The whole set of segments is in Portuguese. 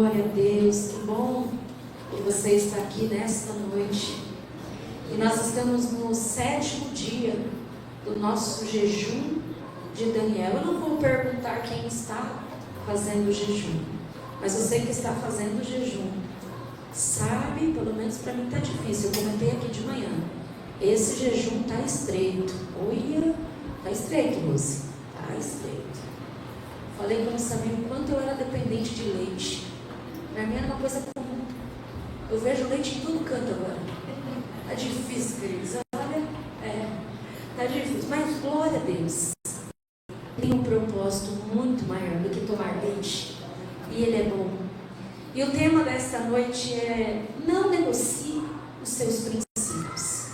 Glória a Deus, que bom que você está aqui nesta noite. E nós estamos no 7º dia do nosso jejum de Daniel. Eu não vou perguntar quem está fazendo o jejum, mas você que está fazendo o jejum sabe, pelo menos para mim está difícil. Eu comentei aqui de manhã, esse jejum está estreito. Olha, está estreito, Lúcia, está estreito. Falei que eu não sabia o quanto eu era dependente de leite. Para mim era uma coisa comum. Eu vejo leite em todo canto agora. Está difícil, queridos. Olha, está difícil. Mas glória a Deus. Tem um propósito muito maior do que tomar leite. E Ele é bom. E o tema desta noite é: não negocie os seus princípios.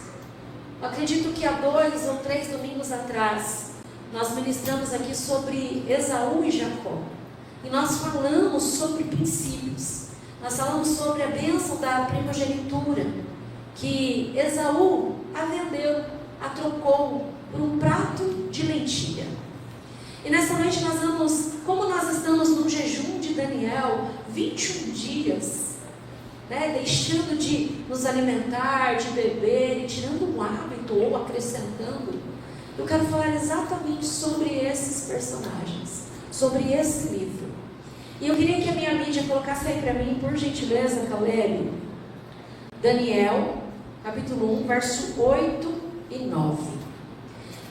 Eu acredito que há 2 ou 3 domingos atrás, nós ministramos aqui sobre Esaú e Jacó. E nós falamos sobre princípios. Nós falamos sobre a bênção da primogenitura, que Esaú a vendeu, a trocou por um prato de lentilha. E nessa noite nós vamos, como nós estamos no jejum de Daniel, 21 dias, deixando de nos alimentar, de beber e tirando um hábito ou acrescentando, eu quero falar exatamente sobre esses personagens, sobre esse livro. E eu queria que a minha mídia colocasse aí para mim, por gentileza, Caleb, Daniel, capítulo 1, verso 8 e 9.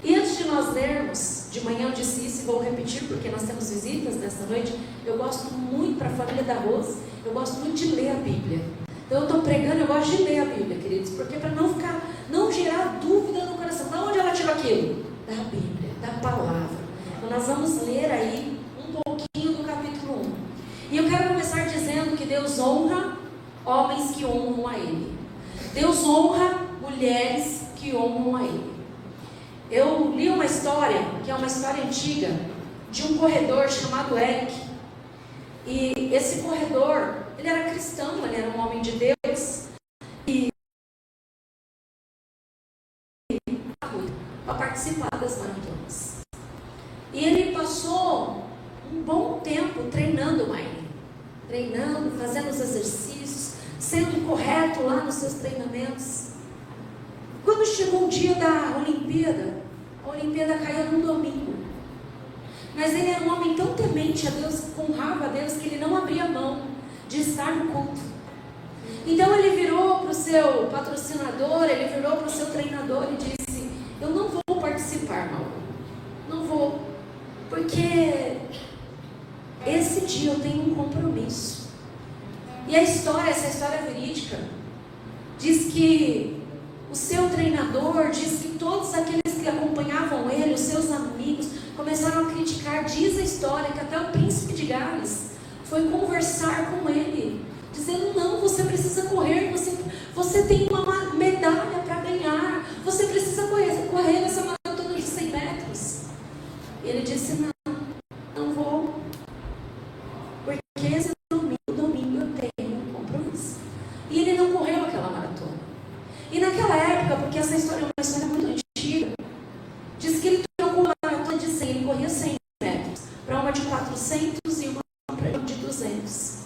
E antes de nós lermos, de manhã eu disse isso e vou repetir porque nós temos visitas nesta noite. Eu gosto muito, para a família da Rose, eu gosto muito de ler a Bíblia. Então eu estou pregando, eu gosto de ler a Bíblia, queridos, porque para não gerar dúvida no coração. De onde ela tirou aquilo? Da Bíblia, da palavra. Então nós vamos ler aí um pouquinho do capítulo 1. E eu quero começar dizendo que Deus honra homens que honram a Ele. Deus honra mulheres que honram a Ele. Eu li uma história, que é uma história antiga, de um corredor chamado Eric. E esse corredor, ele era cristão, ele era um homem de Deus. E para participar das maratonas. E ele passou um bom tempo treinando Miley. Treinando, fazendo os exercícios, sendo correto lá nos seus treinamentos. Quando chegou o dia da Olimpíada, a Olimpíada caía num domingo. Mas ele era um homem tão temente a Deus, honrava a Deus, que ele não abria mão de estar no culto. Então ele virou para o seu patrocinador, ele virou para o seu treinador e disse: eu não vou participar, Mauro. Não vou. Porque esse dia eu tenho um compromisso. E essa história verídica, diz que o seu treinador, diz que todos aqueles que acompanhavam ele, os seus amigos, começaram a criticar. Diz a história que até o príncipe de Gales foi conversar com ele, dizendo: não, você precisa correr, você tem uma medalha para ganhar, você precisa correr essa maratona de 100 metros. E ele disse: não vou, porque esse domingo eu tenho um compromisso. E ele não correu aquela maratona. E naquela época, porque essa história é uma história muito antiga, diz que ele trocou uma maratona de 100, ele corria 100 metros, para uma de 400 e uma para de 200.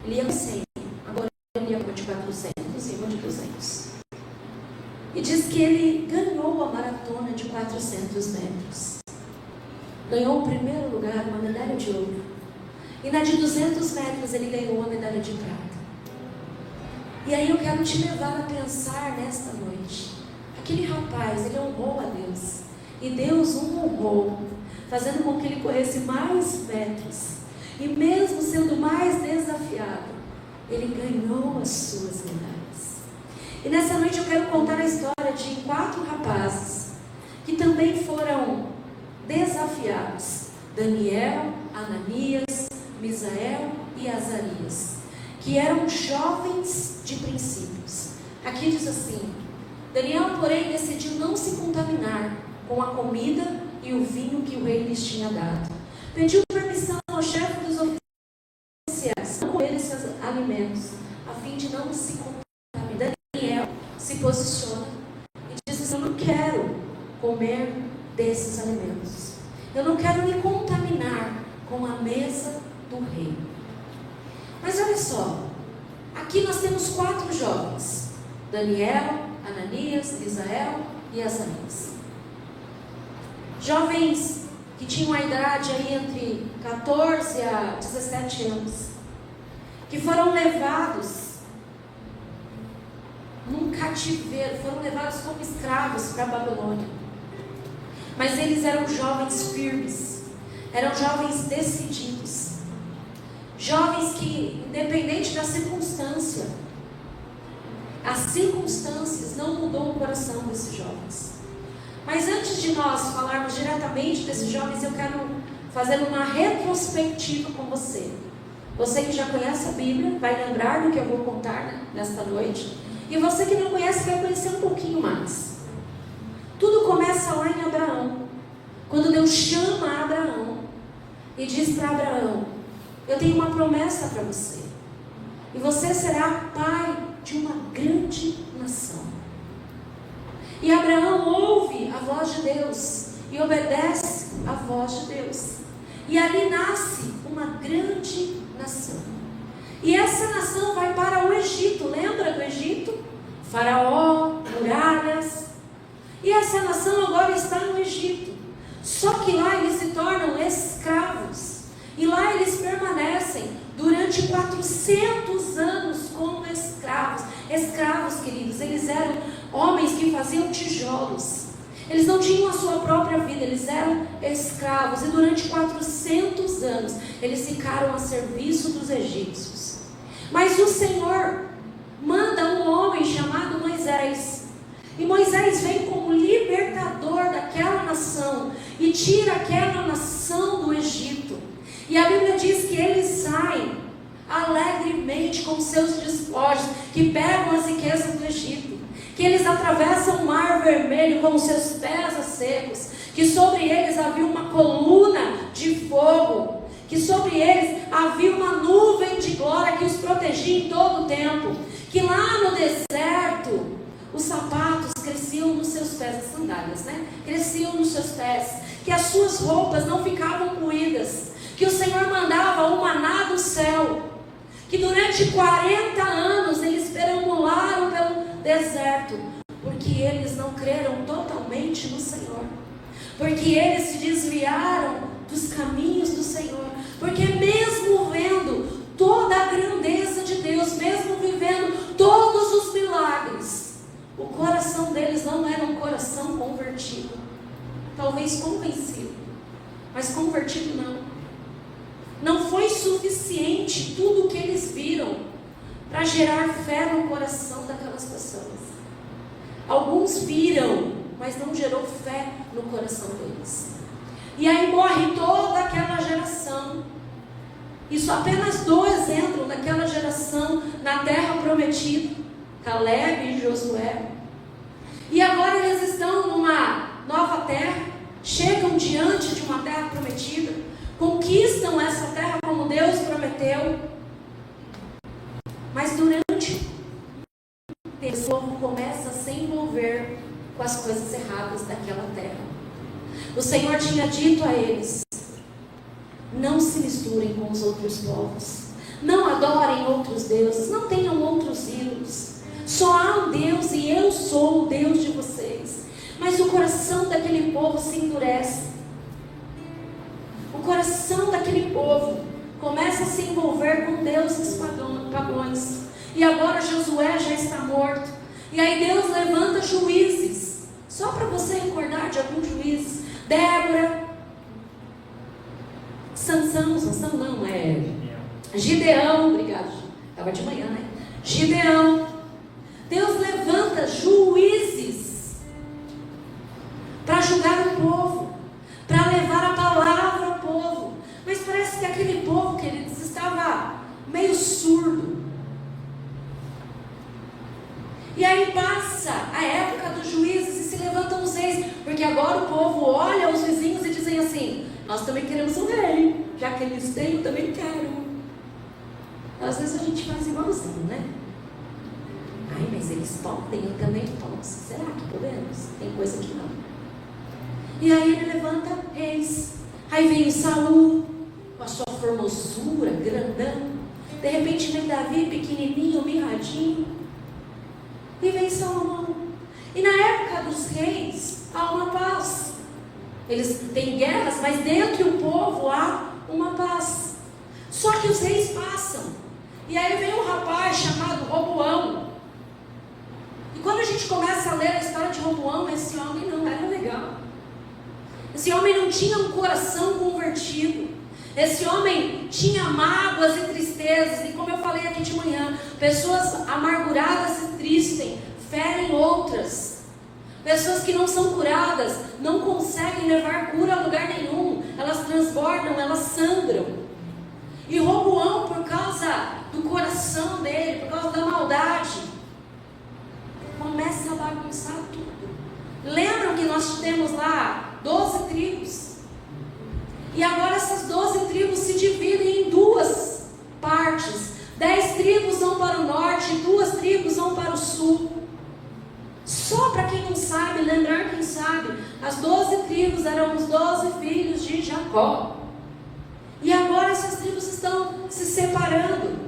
Ele ia com 100, agora ele ia com uma de 400 e uma de 200. E diz que ele ganhou a maratona de 400 metros. Ganhou o primeiro lugar, uma medalha de ouro. E na de 200 metros ele ganhou uma medalha de prata. E aí eu quero te levar a pensar nesta noite. Aquele rapaz, ele honrou a Deus. E Deus o honrou, fazendo com que ele corresse mais metros. E mesmo sendo mais desafiado, ele ganhou as suas medalhas. E nessa noite eu quero contar a história de 4 rapazes que também foram desafiados: Daniel, Ananias, Misael e Azarias, que eram jovens de princípios. Aqui diz assim: Daniel, porém, decidiu não se contaminar com a comida e o vinho que o rei lhes tinha dado. Pediu permissão ao chefe dos oficiais não comer esses alimentos, a fim de não se contaminar. Daniel se posiciona e diz assim: eu não quero comer desses alimentos. Eu não quero me contaminar com a mesa do rei. Mas só, aqui nós temos 4 jovens: Daniel, Ananias, Misael e Azarias. Jovens que tinham a idade aí entre 14 a 17 anos, que foram levados num cativeiro, foram levados como escravos para a Babilônia. Mas eles eram jovens firmes, eram jovens decididos, jovens que, independente da circunstância, as circunstâncias não mudou o coração desses jovens. Mas antes de nós falarmos diretamente desses jovens, eu quero fazer uma retrospectiva com você. Você que já conhece a Bíblia vai lembrar do que eu vou contar nesta noite. E você que não conhece vai conhecer um pouquinho mais. Tudo começa lá em Abraão. Quando Deus chama Abraão e diz para Abraão: eu tenho uma promessa para você. E você será pai de uma grande nação. E Abraão ouve a voz de Deus e obedece a voz de Deus. E ali nasce uma grande nação. E essa nação vai para o Egito. Lembra do Egito? Faraó, muralhas. E essa nação agora está no Egito. Só que lá eles se tornam escravos. E lá eles permanecem durante 400 anos como escravos. Escravos, queridos, eles eram homens que faziam tijolos. Eles não tinham a sua própria vida, eles eram escravos. E durante 400 anos eles ficaram a serviço dos egípcios. Mas o Senhor manda um homem chamado Moisés. E Moisés vem como libertador daquela nação e tira aquela nação do Egito. E a Bíblia diz que eles saem alegremente com seus despojos, que pegam as riquezas do Egito, que eles atravessam o mar vermelho com os seus pés a secos, que sobre eles havia uma coluna de fogo, que sobre eles havia uma nuvem de glória que os protegia em todo o tempo, que lá no deserto os sapatos cresciam nos seus pés, as sandálias, cresciam nos seus pés, que as suas roupas não ficavam moídas, que o Senhor mandava o maná do céu, que durante 40 anos eles perambularam pelo deserto, porque eles não creram totalmente no Senhor, porque eles se desviaram dos caminhos do Senhor, porque mesmo vendo toda a grandeza de Deus, mesmo vivendo todos os milagres, o coração deles não era um coração convertido, talvez convencido, mas convertido não. Não foi suficiente tudo o que eles viram para gerar fé no coração daquelas pessoas. Alguns viram, mas não gerou fé no coração deles. E aí morre toda aquela geração. E só apenas 2 entram naquela geração na terra prometida: Caleb e Josué. E agora eles estão numa nova terra, chegam diante de uma terra prometida, conquistam essa terra como Deus prometeu. Mas durante o tempo, o povo começa a se envolver com as coisas erradas daquela terra. O Senhor tinha dito a eles: não se misturem com os outros povos, não adorem outros deuses, não tenham outros ídolos. Só há um Deus e eu sou o Deus de vocês. Mas o coração daquele povo se endurece. O coração daquele povo começa a se envolver com deuses pagãos. E agora Josué já está morto. E aí Deus levanta juízes. Só para você recordar de alguns juízes: Débora, Sansão não, Gideão, obrigado, estava de manhã, Gideão. Deus levanta juízes para julgar o povo, para levar a palavra ao povo. Mas parece que aquele povo, queridos, estava meio surdo. E aí passa a época dos juízes e se levantam os reis, porque agora o povo olha os vizinhos e dizem assim: nós também queremos um rei, já que eles têm, eu também quero. Às vezes a gente faz igualzinho, Ai, mas eles podem, eu também posso. Será que podemos? Tem coisa que não. E aí ele levanta reis. Aí vem Saul, com a sua formosura, grandão. De repente vem Davi, pequenininho, mirradinho. E vem Salomão. E na época dos reis, há uma paz. Eles têm guerras, mas dentro do povo há uma paz. Só que os reis passam. E aí vem um rapaz chamado Roboão. E quando a gente começa a ler a história de Roboão, esse homem não era legal. Esse homem não tinha um coração convertido. Esse homem tinha mágoas e tristezas. E como eu falei aqui de manhã, pessoas amarguradas e tristes ferem outras. Pessoas que não são curadas não conseguem levar cura a lugar nenhum. Elas transbordam, elas sangram. E Roboão, por causa do coração dele, por causa da maldade, começa a bagunçar tudo. Lembram que nós temos lá 12 tribos? E agora essas 12 tribos se dividem em duas partes. 10 tribos vão para o norte e 2 tribos vão para o sul. Só para quem não sabe, lembrar quem sabe, as 12 tribos eram os 12 filhos de Jacó. E agora essas tribos estão se separando.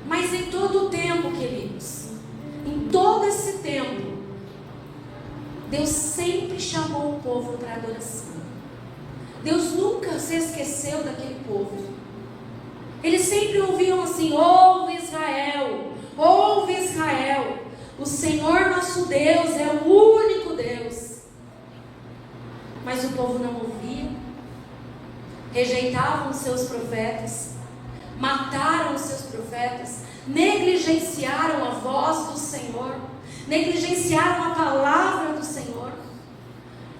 Mas em todo o tempo, queridos, em todo esse tempo, Deus sempre chamou o povo para adoração. Deus nunca se esqueceu daquele povo. Eles sempre ouviam assim: ouve Israel, ouve Israel, o Senhor nosso Deus é o único Deus. Mas o povo não ouvia, rejeitavam os seus profetas, mataram os seus profetas, negligenciaram a voz do Senhor, negligenciaram a palavra do Senhor.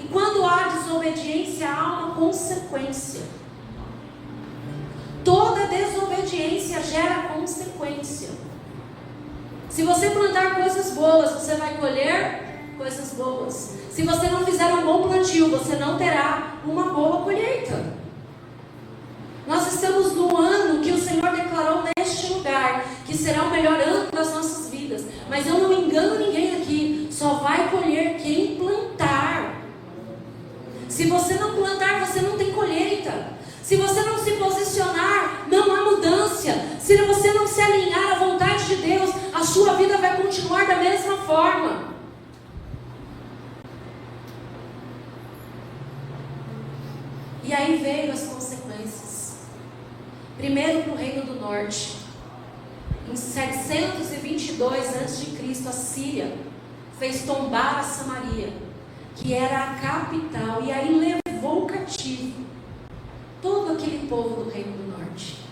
E quando há desobediência, há uma consequência. Toda desobediência gera consequência. Se você plantar coisas boas, você vai colher coisas boas. Se você não fizer um bom plantio, você não terá uma boa colheita. Nós estamos no ano que o Senhor declarou neste lugar, que será o melhor ano das nossas vidas. Mas eu não engano ninguém aqui, só vai colher quem plantar. Se você não plantar, você não tem colheita. Se você não se posicionar, não há mudança. Se você não se alinhar à vontade de Deus, a sua vida vai continuar da mesma forma. E aí veio as consequências. Primeiro para o Reino do Norte. Em 722 a.C., a Síria fez tombar a Samaria, que era a capital, e aí levou cativo todo aquele povo do Reino do Norte.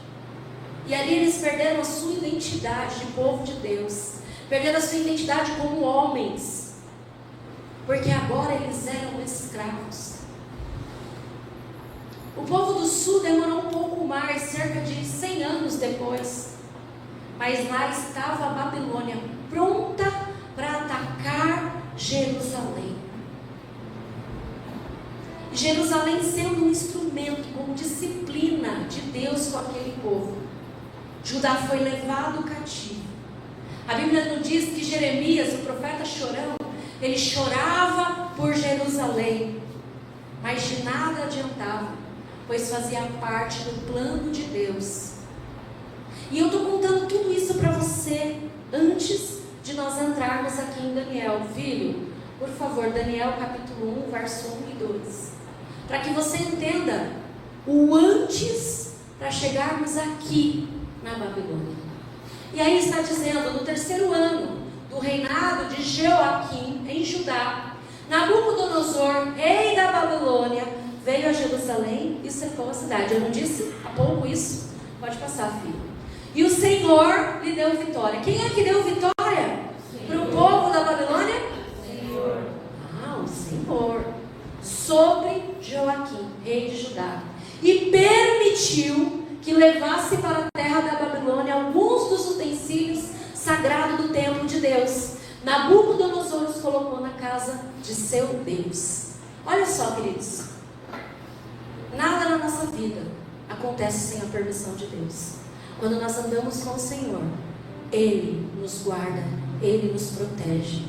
E ali eles perderam a sua identidade de povo de Deus, perderam a sua identidade como homens, porque agora eles eram escravos. O povo do sul demorou um pouco mais, cerca de 100 anos depois, mas lá estava a Babilônia pronta para atacar Jerusalém. Jerusalém sendo um instrumento com disciplina de Deus com aquele povo. Judá foi levado cativo. A Bíblia nos diz que Jeremias, o profeta chorão, ele chorava por Jerusalém, mas de nada adiantava, pois fazia parte do plano de Deus. E eu estou contando tudo isso para você antes de nós entrarmos aqui em Daniel. Filho, por favor, Daniel capítulo 1, verso 1 e 2. Para que você entenda o antes, para chegarmos aqui na Babilônia. E aí está dizendo: no 3º ano do reinado de Jeoaquim em Judá, Nabucodonosor, rei da Babilônia, veio a Jerusalém e cercou a cidade. Eu não disse há pouco isso? Pode passar, filho. E o Senhor lhe deu vitória. Quem é que deu vitória para o povo da Babilônia? Senhor. O Senhor. Sobre Joaquim, rei de Judá. E permitiu que levasse para a terra da Babilônia alguns dos utensílios sagrados do templo de Deus. Nabucodonosor os colocou na casa de seu Deus. Olha só, queridos. Nada na nossa vida acontece sem a permissão de Deus. Quando nós andamos com o Senhor, Ele nos guarda, Ele nos protege.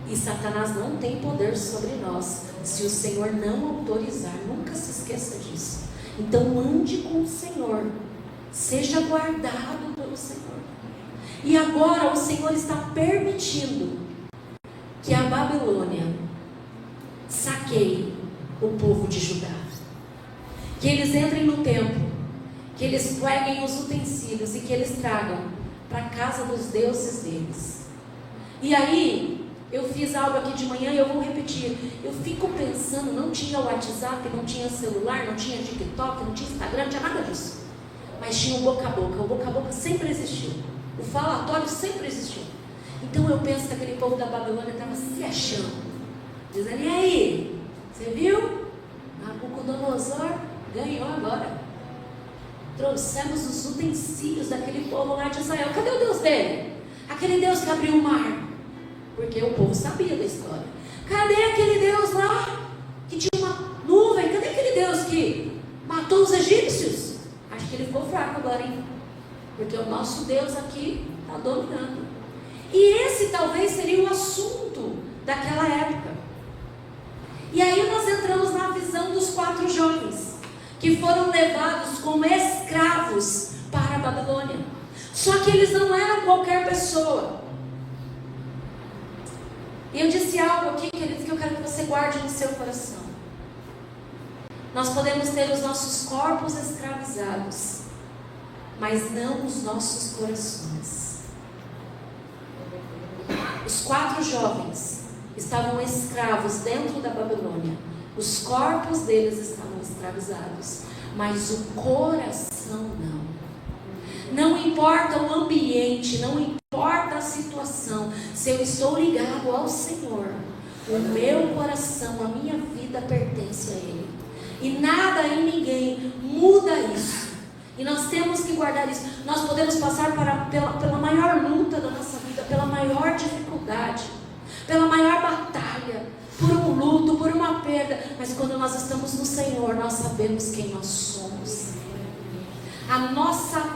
E Satanás não tem poder sobre nós se o Senhor não autorizar. Nunca se esqueça disso. Então ande com o Senhor, seja guardado pelo Senhor. E agora o Senhor está permitindo que a Babilônia saqueie o povo de Judá, que eles entrem no templo, que eles peguem os utensílios e que eles tragam para a casa dos deuses deles. E aí eu fiz algo aqui de manhã e eu vou repetir. Eu fico pensando, não tinha WhatsApp, não tinha celular, não tinha TikTok, não tinha Instagram, não tinha nada disso. Mas tinha o boca a boca. O boca a boca sempre existiu. O falatório sempre existiu. Então eu penso que aquele povo da Babilônia estava se achando, dizendo: e aí, você viu? Nabucodonosor ganhou agora. Trouxemos os utensílios daquele povo lá de Israel. Cadê o Deus dele? Aquele Deus que abriu o mar. Porque o povo sabia da história. Cadê aquele Deus lá que tinha uma nuvem? Cadê aquele Deus que matou os egípcios? Acho que ele ficou fraco agora, hein? Porque o nosso Deus aqui está dominando. E esse talvez seria o assunto daquela época. E aí nós entramos na visão dos 4 jovens que foram levados como escravos para a Babilônia. Só que eles não eram qualquer pessoa. E eu disse algo aqui, queridos, que eu quero que você guarde no seu coração. Nós podemos ter os nossos corpos escravizados, mas não os nossos corações. Os 4 jovens estavam escravos dentro da Babilônia. Os corpos deles estavam escravizados, mas o coração não. Não importa o ambiente, não importa a situação, se eu estou ligado ao Senhor, o meu coração, a minha vida pertence a Ele. E nada e ninguém muda isso. E nós temos que guardar isso. Nós podemos passar pela maior luta da nossa vida, pela maior dificuldade, pela maior batalha, por um luto, por uma perda. Mas quando nós estamos no Senhor, nós sabemos quem nós somos.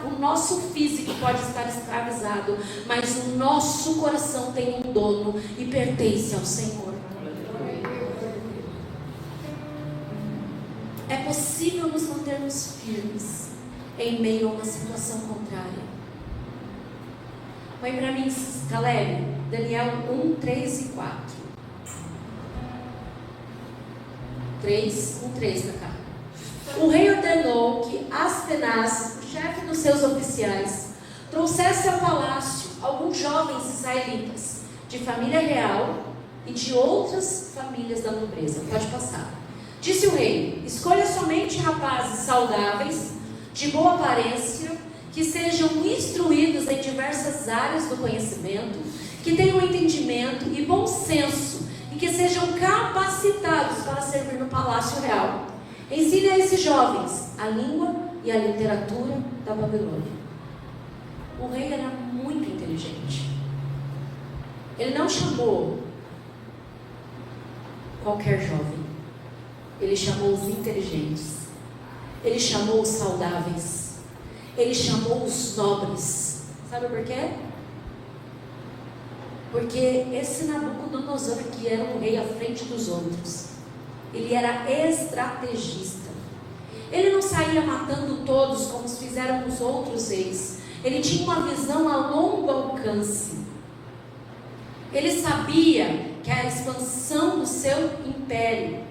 O nosso físico pode estar escravizado, mas o nosso coração tem um dono e pertence ao Senhor. É possível nos mantermos firmes em meio a uma situação contrária. Põe para mim, Caleb, Daniel 1, 3 e 4. 3 para cá. O rei ordenou que Aspenaz, o chefe dos seus oficiais, trouxesse ao palácio alguns jovens israelitas de família real e de outras famílias da nobreza. Pode passar. Disse o rei: escolha somente rapazes saudáveis, de boa aparência, que sejam instruídos em diversas áreas do conhecimento, que tenham entendimento e bom senso, e que sejam capacitados para servir no palácio real. Ensine a esses jovens a língua e a literatura da Babilônia. O rei era muito inteligente. Ele não chamou qualquer jovem. Ele chamou os inteligentes. Ele chamou os saudáveis. Ele chamou os nobres. Sabe por quê? Porque esse Nabucodonosor aqui era um rei à frente dos outros. Ele era estrategista. Ele não saía matando todos como fizeram os outros reis. Ele tinha uma visão a longo alcance. Ele sabia que a expansão do seu império,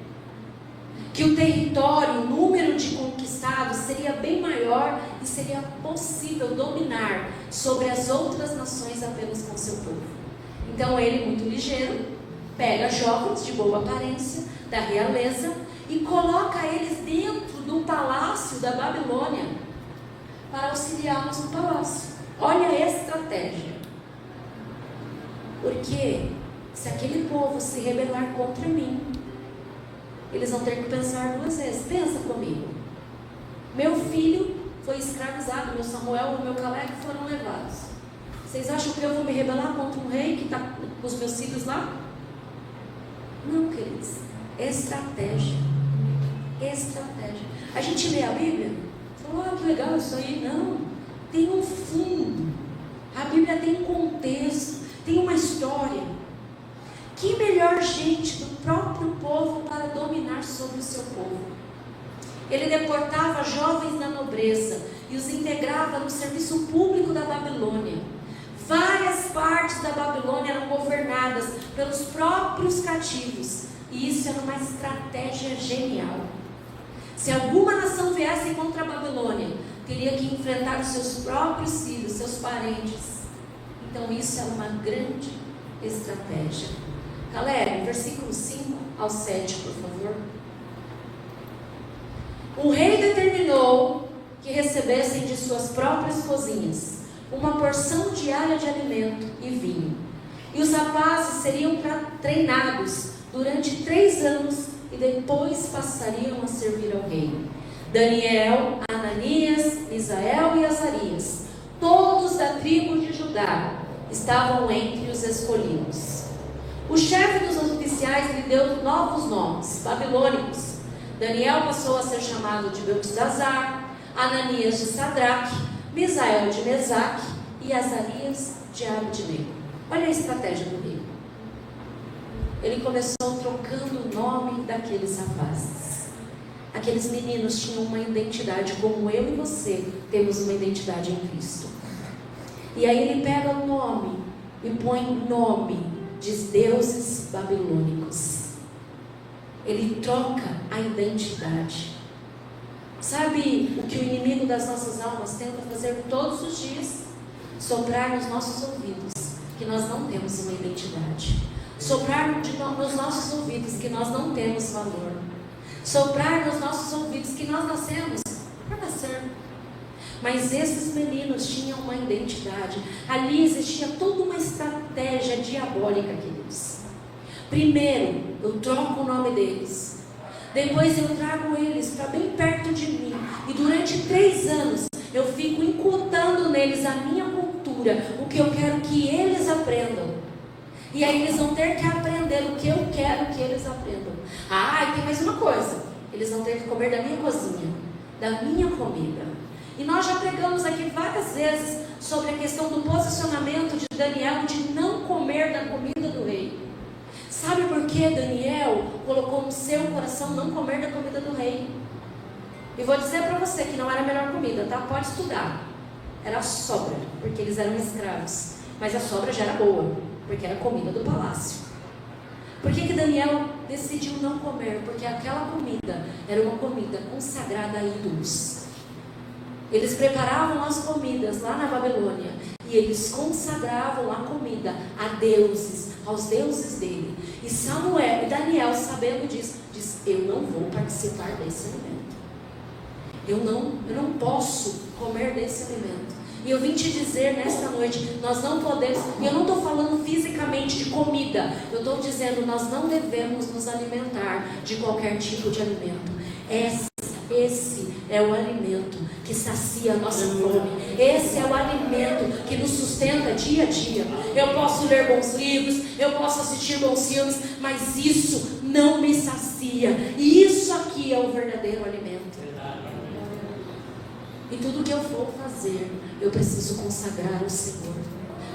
que o território, o número de conquistados seria bem maior e seria possível dominar sobre as outras nações apenas com seu povo. Então ele, muito ligeiro, pega jovens de boa aparência, da realeza, e coloca eles dentro do palácio da Babilônia para auxiliá-los no palácio. Olha a estratégia. Porque se aquele povo se rebelar contra mim, eles vão ter que pensar 2 vezes. Pensa comigo. Meu filho foi escravizado, meu Samuel e meu Caleb foram levados. Vocês acham que eu vou me rebelar contra um rei que está com os meus filhos lá? Não, queridos. Estratégia. Estratégia. A gente lê a Bíblia, fala: que legal isso aí. Não. Tem um fundo. A Bíblia tem um contexto, tem uma história. Que melhor gente do próprio povo para dominar sobre o seu povo? ele deportava jovens da nobreza e os integrava no serviço público da Babilônia. Várias partes da Babilônia eram governadas pelos próprios cativos, e isso era uma estratégia genial. Se alguma nação viesse contra a Babilônia, teria que enfrentar os seus próprios filhos, seus parentes. Então isso era uma grande estratégia. Galera, versículo 5 ao 7, por favor. O rei determinou que recebessem de suas próprias cozinhas uma porção diária de alimento e vinho. E os rapazes seriam treinados durante 3 anos e depois passariam a servir ao rei. Daniel, Ananias, Misael e Azarias, todos da tribo de Judá, estavam entre os escolhidos. O chefe dos oficiais lhe deu novos nomes, babilônicos. Daniel passou a ser chamado de Beltesazar, Ananias de Sadraque, Misael de Mesaque e Azarias de Abednego. Olha a estratégia do rei. Ele começou trocando o nome daqueles rapazes. Aqueles meninos tinham uma identidade, como eu e você temos uma identidade em Cristo. E aí ele pega o nome e põe o nome de deuses babilônicos. Ele troca a identidade. Sabe o que o inimigo das nossas almas tenta fazer todos os dias? Soprar nos nossos ouvidos que nós não temos uma identidade. Soprar nos nossos ouvidos que nós não temos valor. Soprar nos nossos ouvidos que nós nascemos para nascer. Mas esses meninos tinham uma identidade. Ali existia toda uma estratégia diabólica, queridos. Primeiro, eu troco o nome deles. Depois eu trago eles para bem perto de mim. E durante 3 anos eu fico incutando neles a minha cultura, o que eu quero que eles aprendam. E aí eles vão ter que aprender o que eu quero que eles aprendam. Ah, e tem mais uma coisa. Eles vão ter que comer da minha cozinha, da minha comida. E nós já pregamos aqui várias vezes sobre a questão do posicionamento de Daniel de não comer da comida do rei. Sabe por que Daniel colocou no seu coração não comer da comida do rei? E vou dizer para você que não era a melhor comida, tá? Pode estudar. Era a sobra, porque eles eram escravos. Mas a sobra já era boa, porque era comida do palácio. Por que Daniel decidiu não comer? Porque aquela comida era uma comida consagrada a ídolos. Eles preparavam as comidas lá na Babilônia e eles consagravam a comida a deuses, aos deuses dele. E Samuel e Daniel, sabendo disso, diz: eu não vou participar desse alimento. Eu não posso comer desse alimento. E eu vim te dizer nesta noite, nós não podemos, e eu não estou falando fisicamente de comida, eu estou dizendo, nós não devemos nos alimentar de qualquer tipo de alimento. Esse é o alimento que sacia a nossa fome. Esse é o alimento que nos sustenta dia a dia. Eu posso ler bons livros, eu posso assistir bons filmes, mas isso não me sacia. E isso aqui é o verdadeiro alimento. E tudo que eu for fazer, eu preciso consagrar ao Senhor.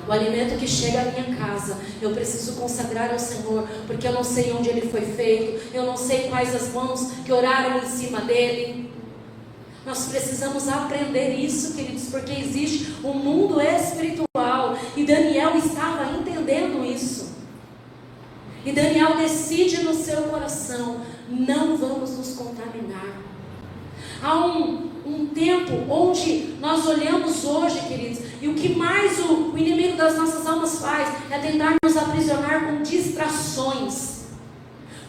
O alimento que chega à minha casa, eu preciso consagrar ao Senhor, porque eu não sei onde ele foi feito, eu não sei quais as mãos que oraram em cima dele. Nós precisamos aprender isso, queridos, porque existe um mundo espiritual, e Daniel estava entendendo isso. E Daniel decide no seu coração: não vamos nos contaminar. Há um tempo onde nós olhamos hoje, queridos, e o que mais o inimigo das nossas almas faz é tentar nos aprisionar com distrações.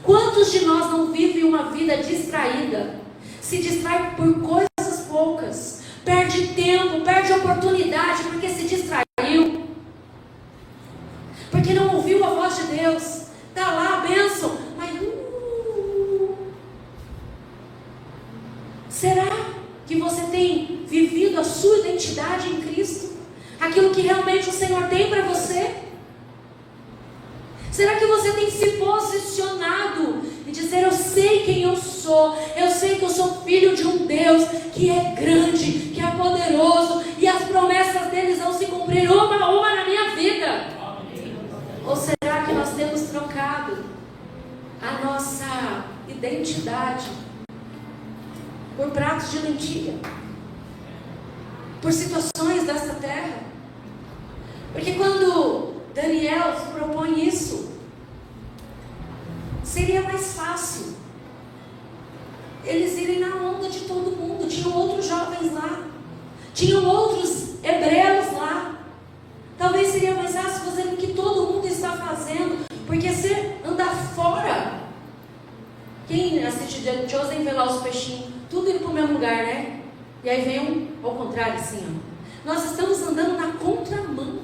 Quantos de nós não vivem uma vida distraída? Se distrai por coisas poucas, perde tempo, perde oportunidade, porque se distraiu, porque não ouviu a voz de Deus. Está lá a bênção, mas será que você tem vivido a sua identidade em Cristo? Aquilo que realmente o Senhor tem para você? Será que você tem se posicionado e dizer: eu sei quem eu sou, eu sei que eu sou filho de um Deus que é grande, que é poderoso, e as promessas deles vão se cumprir uma a uma na minha vida? Ou será que nós temos trocado a nossa identidade? por pratos de lentilha, por situações desta terra. Porque quando Daniel propõe isso, seria mais fácil eles irem na onda de todo mundo. Tinham outros jovens lá, tinham outros hebreus lá. Talvez seria mais fácil fazer o que todo mundo está fazendo, porque se andar fora, quem assiste The Chosen vê lá os peixinhos, tudo indo para o mesmo lugar, né? E aí vem ao contrário, assim, ó. Nós estamos andando na contramão,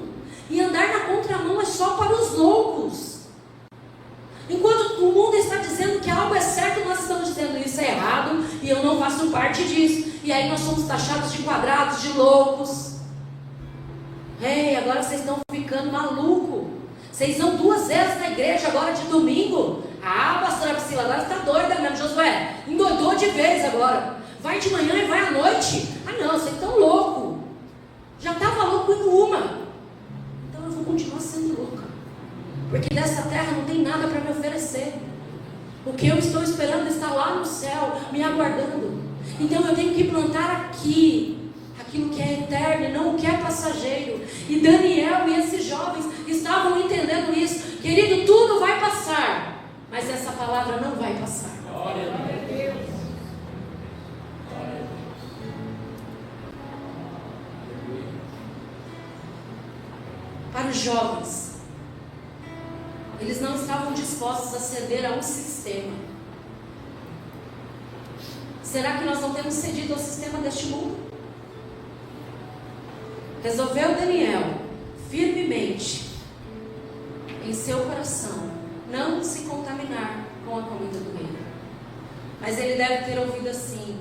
e andar na contramão é só para os loucos. Enquanto o mundo está dizendo que algo é certo, nós estamos dizendo isso é errado e eu não faço parte disso. E aí nós somos taxados de quadrados, de loucos. Ei, agora vocês estão ficando malucos. Vocês vão 2 vezes na igreja agora de domingo. Ah, pastora Priscila, agora está doida mesmo. Josué, endoidou de vez agora. Vai de manhã e vai à noite. Ah não, vocês estão loucos. Já estava louco em uma. Então eu vou continuar sendo louca. Porque dessa terra não tem nada para me oferecer. O que eu estou esperando está lá no céu, me aguardando. Então eu tenho que plantar aqui aquilo que é eterno e não o que é passageiro. E Daniel e esses jovens estavam entendendo isso. Querido, tudo vai passar, mas essa palavra não vai passar. Glória a Deus. Para os jovens, eles não estavam dispostos a ceder a um sistema. Será que nós não temos cedido ao sistema deste mundo? Resolveu Daniel, firmemente, em seu coração, não se contaminar com a comida do rei. Mas ele deve ter ouvido assim: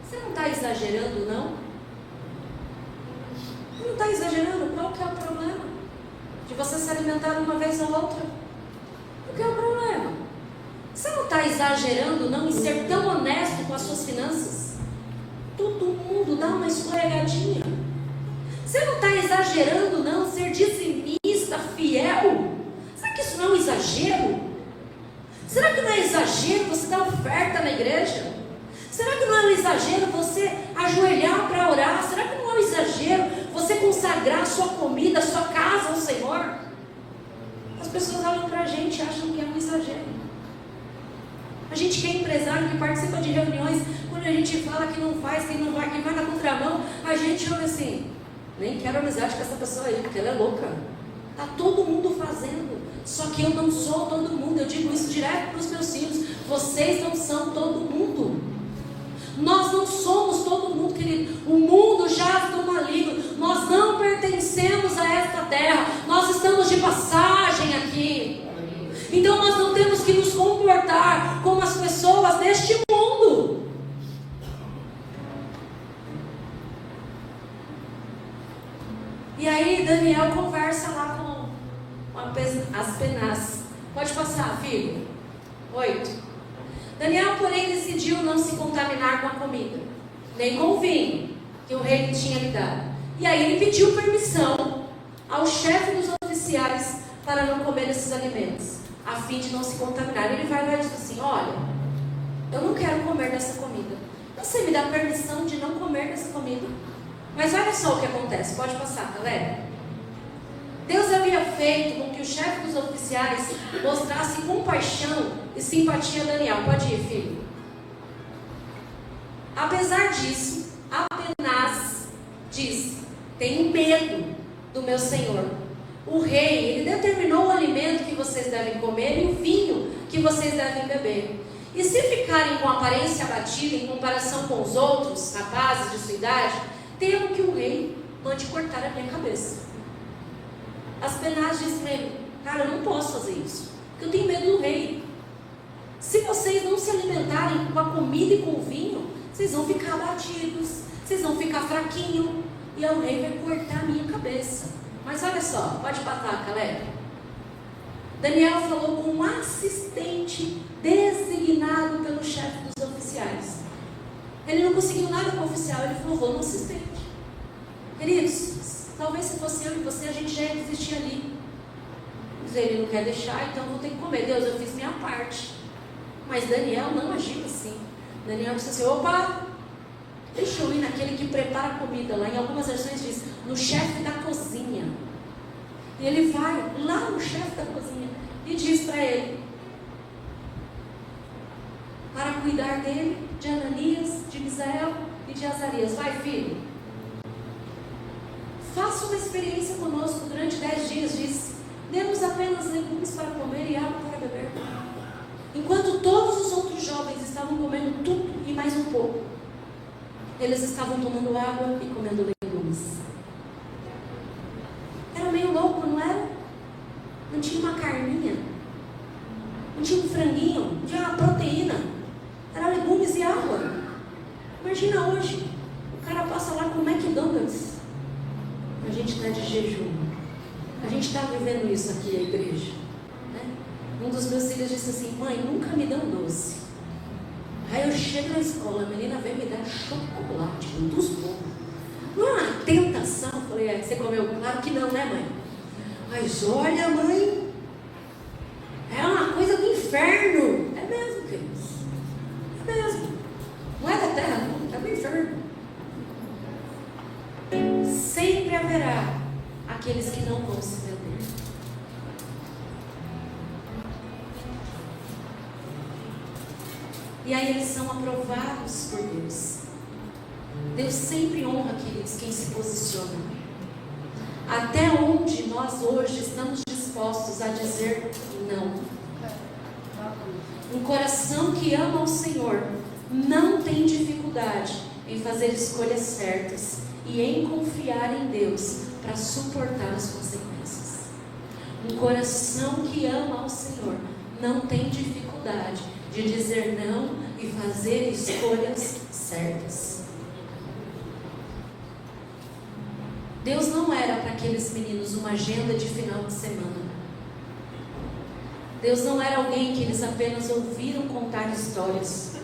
você não está exagerando, não? Você não está exagerando? Qual que é o problema de você se alimentar uma vez ou outra? O que é o problema? Você não está exagerando, não, em ser tão honesto com as suas finanças? Todo mundo dá uma escorregadinha. Você não está exagerando, não, ser dizimista, fiel? Será que isso não é um exagero? Será que não é exagero você dar oferta na igreja? Será que não é um exagero você ajoelhar para orar? Será que não é um exagero você consagrar a sua comida, a sua casa ao Senhor? As pessoas olham para a gente e acham que é um exagero. A gente que é empresário, que participa de reuniões, quando a gente fala que não faz, que não vai, que vai na contramão, a gente olha assim: nem quero amizade com essa pessoa aí, porque ela é louca. Está todo mundo fazendo, só que eu não sou todo mundo. Eu digo isso direto para os meus filhos: vocês não são todo mundo. Nós não somos todo mundo, querido. O mundo jaz do maligno. Nós não pertencemos a esta terra. Nós estamos de passagem aqui. Então nós não temos que nos comportar como as pessoas deste mundo. E aí Daniel conversa lá com as penas. Pode passar, filho. 8. Daniel, porém, decidiu não se contaminar com a comida, nem com o vinho que o rei tinha lhe dado. E aí ele pediu permissão ao chefe dos oficiais para não comer esses alimentos, a fim de não se contaminar. Ele vai lá e diz assim: olha, eu não quero comer dessa comida. Você me dá permissão de não comer dessa comida? Mas olha só o que acontece. Pode passar, galera. Deus havia feito com que o chefe dos oficiais mostrasse compaixão e simpatia a Daniel. Pode ir, filho. Apesar disso, Apenaz disse: tenho medo do meu senhor. O rei, ele determinou o alimento que vocês devem comer e o vinho que vocês devem beber. E se ficarem com aparência abatida em comparação com os outros rapazes de sua idade, temo que o rei mande cortar a minha cabeça. Apenaz disse para ele: cara, eu não posso fazer isso, porque eu tenho medo do rei. Se vocês não se alimentarem com a comida e com o vinho, vocês vão ficar abatidos, vocês vão ficar fraquinhos, e o rei vai cortar a minha cabeça. Mas olha só, pode passar, galera. Daniel falou com um assistente designado pelo chefe dos oficiais. Ele não conseguiu nada com o oficial, ele falou: vou no assistente. Queridos, talvez se fosse eu e você, a gente já ia desistir ali. Mas ele não quer deixar, então vou ter que comer. Deus, eu fiz minha parte. Mas Daniel não agiu assim. Daniel disse assim: opa, deixa eu ir naquele que prepara a comida. Lá em algumas versões diz, no chefe da cozinha. E ele vai lá no chefe da cozinha e diz para ele, para cuidar dele, de Ananias, de Misael e de Azarias: vai, filho, faça uma experiência conosco durante 10 dias, disse. Dê-nos apenas legumes para comer e água para beber. Enquanto todos os outros jovens estavam comendo tudo e mais um pouco, eles estavam tomando água e comendo legumes. Era meio louco, não era? Não tinha uma carninha, não tinha um franguinho, não tinha uma proteína. Era legumes e água. Imagina hoje, o cara passa lá com o McDonald's. A gente está de jejum. A gente está vivendo isso aqui, a igreja. Né? Um dos meus filhos disse assim: mãe, nunca me dão doce. Aí eu chego na escola, a menina vem me dar chocolate, dos bons. Não é uma tentação? Eu falei: você comeu? Claro que não, né, mãe? Mas olha, mãe, é uma coisa do inferno. É mesmo, queridos. É mesmo. Não é da terra, não. É do inferno. Sempre haverá aqueles que não vão se render. E aí eles são aprovados por Deus. Deus sempre honra, queridos, quem se posiciona. Até onde nós hoje estamos dispostos a dizer não. Um coração que ama o Senhor não tem dificuldade em fazer escolhas certas e em confiar em Deus para suportar as consequências. Um coração que ama ao Senhor não tem dificuldade de dizer não e fazer escolhas certas. Deus não era para aqueles meninos uma agenda de final de semana. Deus não era alguém que eles apenas ouviram contar histórias.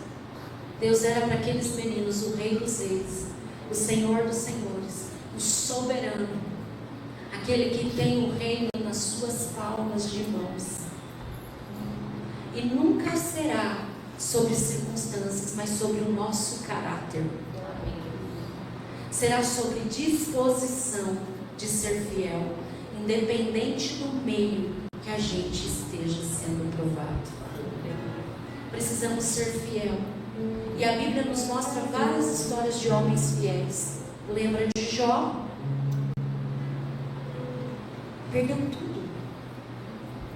Deus era para aqueles meninos o Rei dos Reis, o Senhor dos Senhores, o soberano, aquele que tem o reino nas suas palmas de mãos. E nunca será sobre circunstâncias, mas sobre o nosso caráter. Será sobre disposição de ser fiel, independente do meio que a gente esteja sendo provado. Precisamos ser fiel. E a Bíblia nos mostra várias histórias de homens fiéis. Lembra de Jó? Perdeu tudo.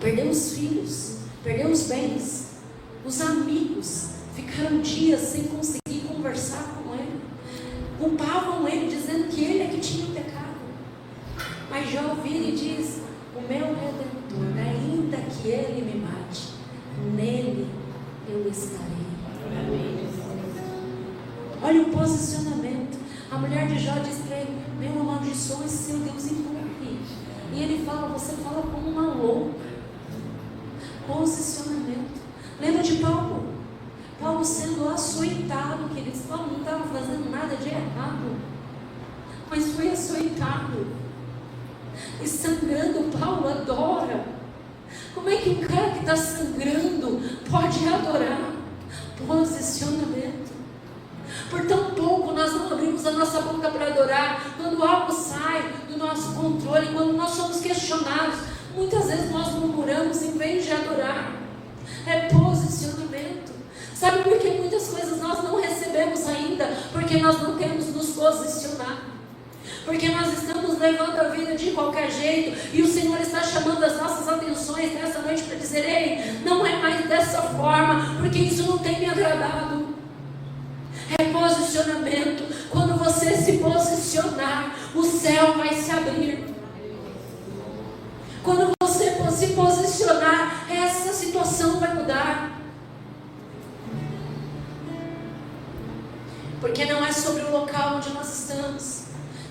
Perdeu os filhos, perdeu os bens. Os amigos ficaram dias sem conseguir conversar com ele. Culpavam ele, dizendo que ele é que tinha o pecado. Mas Jó vira e diz: o meu Redentor, ainda que ele me mate, nele eu estarei. Olha o posicionamento. A mulher de Jó diz para ele: meu, amaldiçoa esse seu Deus e morre. E ele fala: você fala como uma louca. Posicionamento. Lembra de Paulo? Paulo sendo açoitado, queridos. Paulo não estava fazendo nada de errado, mas foi açoitado e sangrando. Paulo adora. Como é que um cara que está sangrando pode adorar? Posicionamento. Por tão pouco nós não abrimos a nossa boca para adorar. Quando algo sai do nosso controle, quando nós somos questionados, muitas vezes nós murmuramos em vez de adorar. É posicionamento. Sabe por que muitas coisas nós não recebemos ainda? Porque nós não temos nos posicionado. Porque nós estamos levando a vida de qualquer jeito. E o Senhor está chamando as nossas atenções nessa noite para dizer: ei, não é mais dessa forma, porque isso não tem me agradado. É posicionamento. Quando você se posicionar, o céu vai se abrir. Quando você se posicionar, essa situação vai mudar. Porque não é sobre o local onde nós estamos,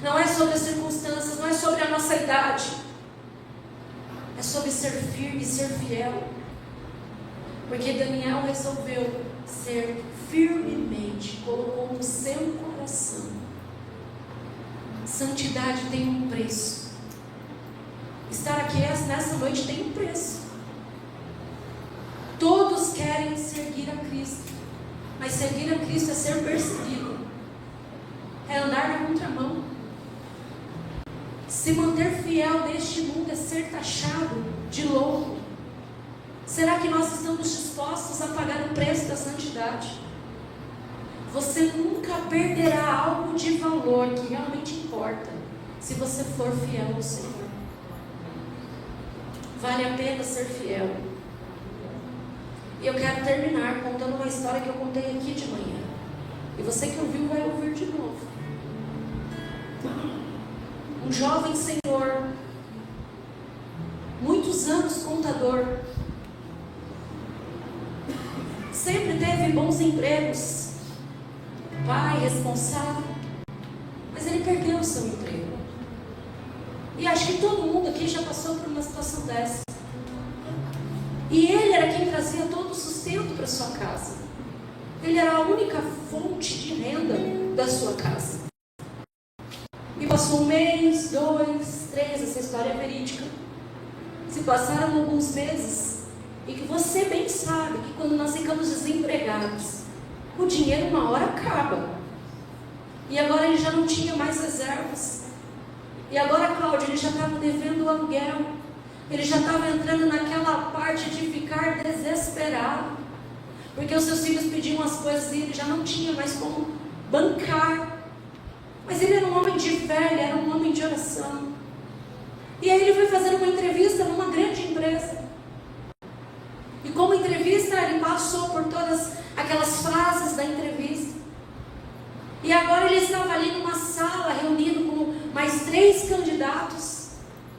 não é sobre as circunstâncias, não é sobre a nossa idade. É sobre ser firme e ser fiel. Porque Daniel resolveu ser firmemente, colocou no seu coração. Santidade tem um preço. Estar aqui nessa noite tem um preço. Todos querem seguir a Cristo, Mas seguir a Cristo é ser perseguido, é andar na contramão. Se manter fiel neste mundo é ser taxado de louco. Será que nós estamos dispostos a pagar o preço da santidade? Você nunca perderá algo de valor que realmente importa, se você for fiel ao Senhor. Vale a pena ser fiel. E eu quero terminar contando uma história que eu contei aqui de manhã. E você que ouviu vai ouvir de novo. Um jovem senhor, muitos anos contador, sempre teve bons empregos, pai responsável, mas ele perdeu o seu emprego. E acho que todo mundo aqui já passou por uma situação dessa. E ele era quem trazia todo o sustento para sua casa. Ele era a única fonte de renda da sua casa. E passou 1 mês, 2, 3, essa história é verídica. Se passaram alguns meses, e que você bem sabe que quando nós ficamos desempregados, o dinheiro uma hora acaba. E agora ele já não tinha mais reservas. E agora, Cláudio, ele já estava devendo o aluguel. Ele já estava entrando naquela parte de ficar desesperado. Porque os seus filhos pediam as coisas e ele já não tinha mais como bancar. Mas ele era um homem de fé, ele era um homem de oração. E aí ele foi fazer uma entrevista numa grande empresa. E como entrevista, ele passou por todas aquelas frases da entrevista. E agora ele estava ali numa sala, reunido com mais 3 candidatos,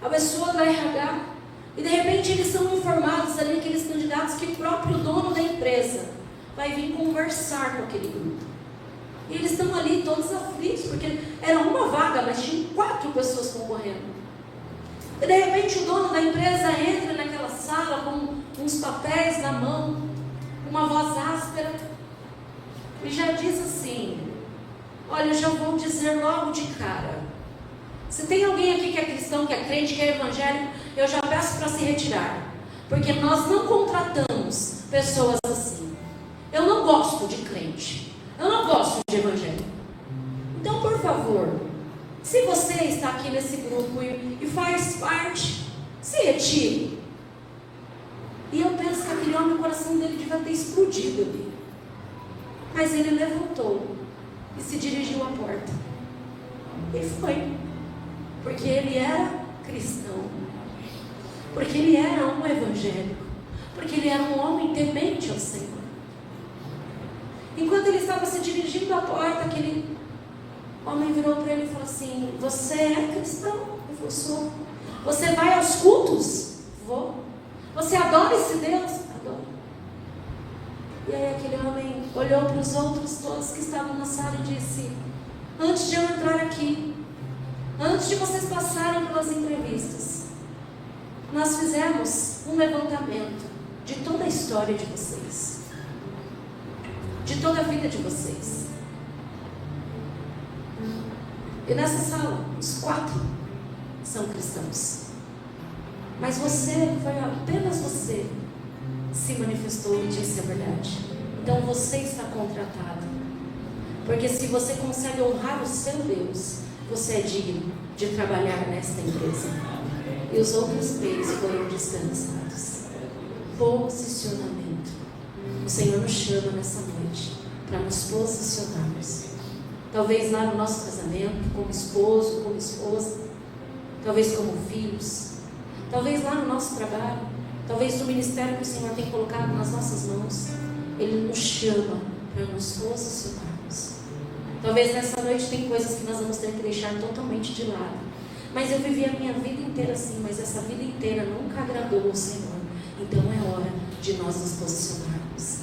a pessoa do RH. E de repente eles são informados ali, aqueles candidatos, que o próprio dono da empresa vai vir conversar com aquele grupo. E eles estão ali todos aflitos, porque era uma vaga, mas tinham 4 pessoas concorrendo. E de repente o dono da empresa entra naquela sala com uns papéis na mão, uma voz áspera, e já diz assim: olha, eu já vou dizer logo de cara, se tem alguém aqui que é cristão, que é crente, que é evangélico, eu já peço para se retirar, porque nós não contratamos pessoas assim. Eu não gosto de crente, eu não gosto de evangélico. Então, por favor, se você está aqui nesse grupo e faz parte, se retire. E eu penso que aquele homem, o coração dele devia ter explodido ali. Mas ele levantou e se dirigiu à porta. E foi. Porque ele era cristão. Porque ele era um evangélico. Porque ele era um homem temente ao Senhor. Enquanto ele estava se dirigindo à porta, aquele homem virou para ele e falou assim: você é cristão? Eu falei: sou. Você vai aos cultos? Vou. Você adora esse Deus? Adoro. E aí aquele homem olhou para os outros todos que estavam na sala e disse: antes de eu entrar aqui, antes de vocês passarem pelas entrevistas, nós fizemos um levantamento de toda a história de vocês, de toda a vida de vocês. E nessa sala, os 4 são cristãos. Mas você, foi apenas você, se manifestou e disse a verdade. Então você está contratado. Porque se você consegue honrar o seu Deus, você é digno de trabalhar nesta empresa. E os outros 3 foram dispensados. Posicionamento. O Senhor nos chama nessa noite para nos posicionarmos. Talvez lá no nosso casamento, como esposo, como esposa, talvez como filhos, talvez lá no nosso trabalho, talvez no ministério que o Senhor tem colocado nas nossas mãos. Ele nos chama para nos posicionarmos. Talvez nessa noite tem coisas que nós vamos ter que deixar totalmente de lado. Mas eu vivi a minha vida inteira assim, mas essa vida inteira nunca agradou ao Senhor. Então é hora de nós nos posicionarmos.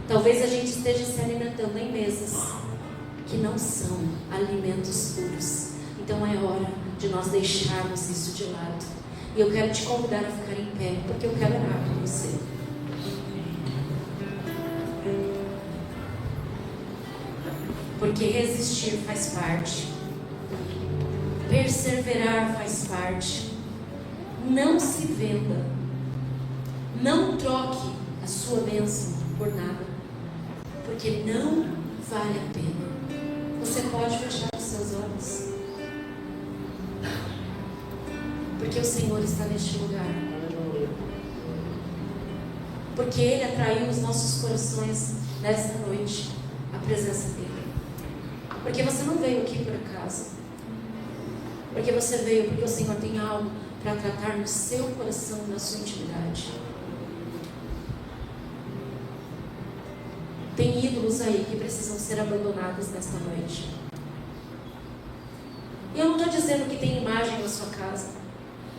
Talvez a gente esteja se alimentando em mesas que não são alimentos puros. Então é hora de nós deixarmos isso de lado. E eu quero te convidar a ficar em pé, porque eu quero orar com você. Porque resistir faz parte, perseverar faz parte. Não se venda, não troque a sua bênção por nada, porque não vale a pena. Você pode fechar os seus olhos, porque o Senhor está neste lugar, porque Ele atraiu os nossos corações nesta noite, a presença dEle. Porque você não veio aqui por acaso, porque você veio porque o Senhor tem algo para tratar no seu coração, na sua intimidade. Tem ídolos aí que precisam ser abandonados nesta noite. E eu não estou dizendo que tem imagem na sua casa,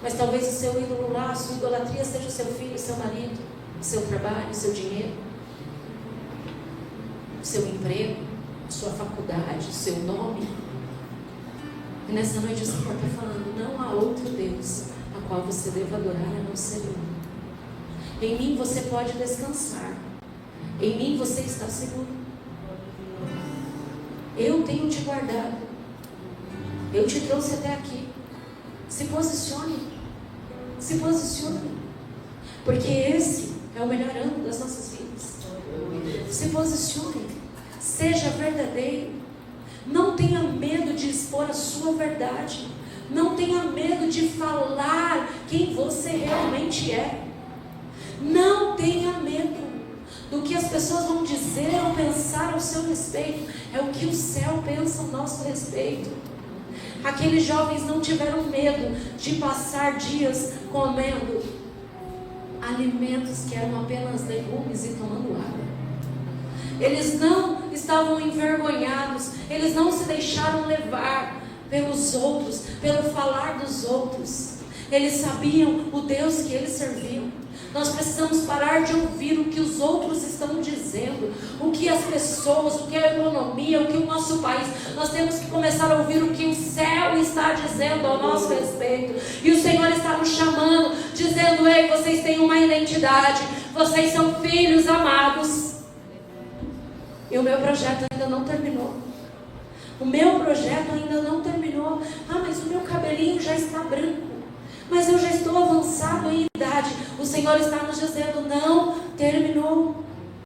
mas talvez o seu ídolo lá, a sua idolatria seja o seu filho, o seu marido, o seu trabalho, o seu dinheiro, o seu emprego, a sua faculdade, o seu nome. E nessa noite o Senhor está falando: não há outro Deus a qual você deva adorar a não ser eu. Em mim você pode descansar. Em mim você está seguro. Eu tenho te guardado. Eu te trouxe até aqui. Se posicione. Se posicione. Porque esse é o melhor ano das nossas vidas. Se posicione. Seja verdadeiro. Não tenha medo de expor a sua verdade. Não tenha medo de falar quem você realmente é. Não tenha medo do que as pessoas vão dizer ou pensar ao seu respeito. É o que o céu pensa ao nosso respeito. Aqueles jovens não tiveram medo de passar dias comendo alimentos que eram apenas legumes e tomando água. Eles não estavam envergonhados, eles não se deixaram levar pelos outros, pelo falar dos outros. Eles sabiam o Deus que eles serviam. Nós precisamos parar de ouvir o que os outros estão dizendo, o que as pessoas, o que a economia, o que o nosso país. Nós temos que começar a ouvir o que o céu está dizendo ao nosso respeito. E o Senhor está nos chamando, dizendo: ei, vocês têm uma identidade, vocês são filhos amados. E o meu projeto ainda não terminou. O meu projeto ainda não terminou. Ah, mas o meu cabelinho já está branco. Mas eu já estou avançado em idade. O Senhor está nos dizendo: não terminou.